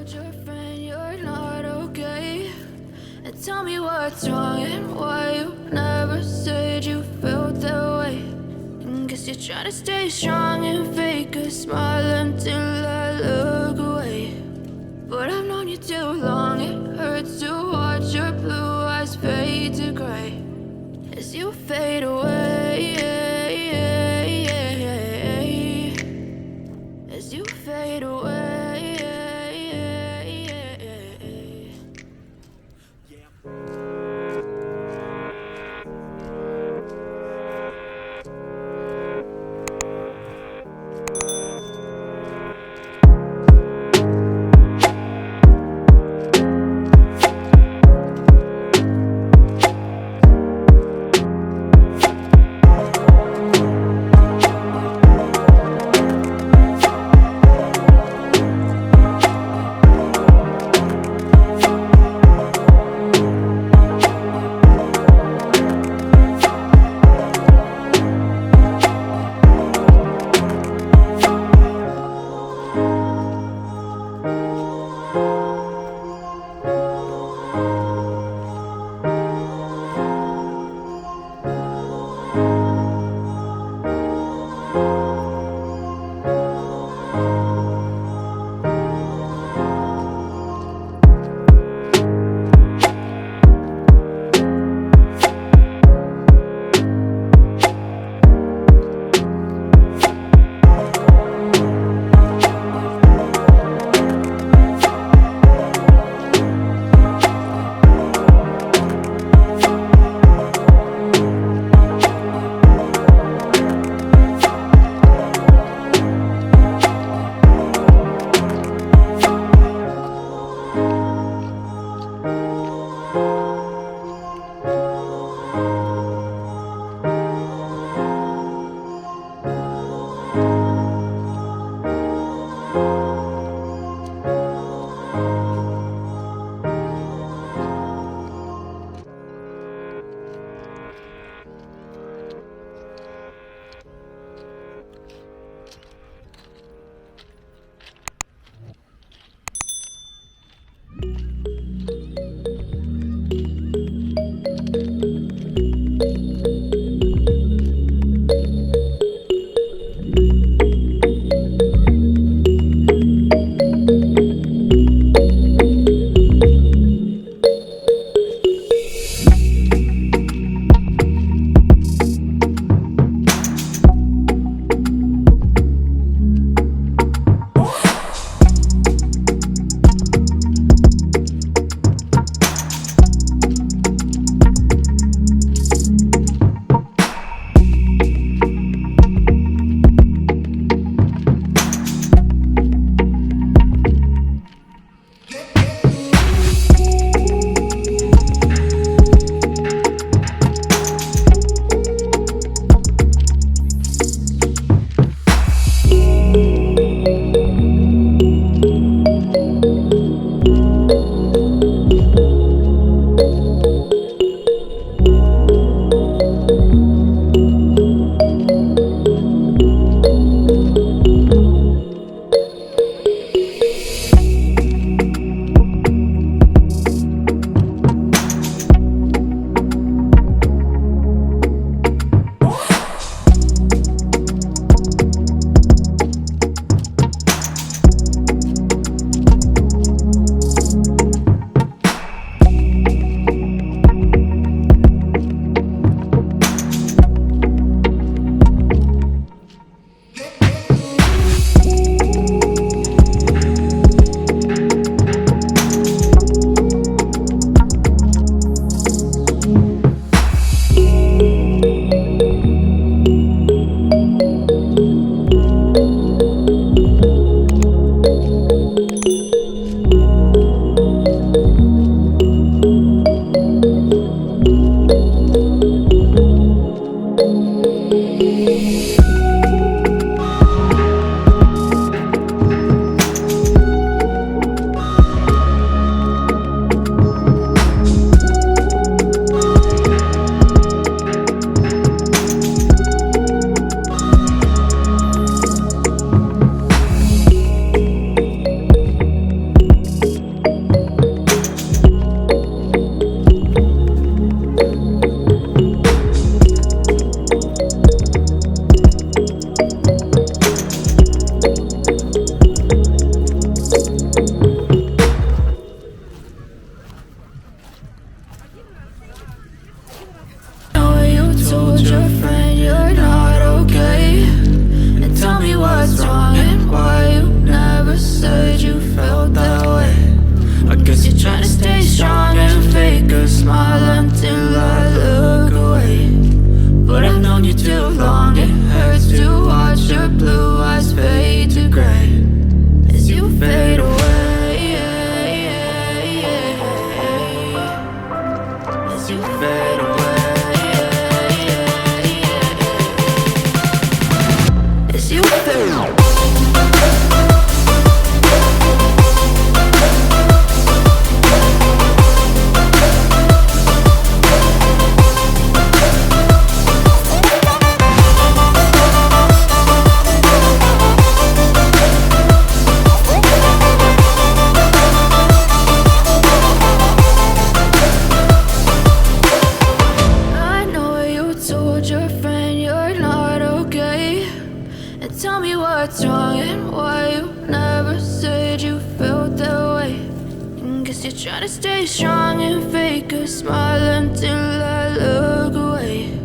told your friend you're not okay, and tell me what's wrong and why you never said you felt that way. And guess you're trying to stay strong and fake a smile until I look away. But I've known you too long, it hurts to watch your blue eyes fade to gray as you fade away, as you fade away. told your friend you're not okay, and tell me what's wrong and why you never said you felt that way. I guess you're trying to stay strong and fake a smile until I look away. But I've known you too long, it hurts to watch your blue eyes fade to gray as you fade away, as you fade away, as you fade away. Tell me what's wrong and why you never said you felt that way. Guess you're trying to stay strong and fake a smile until I look away.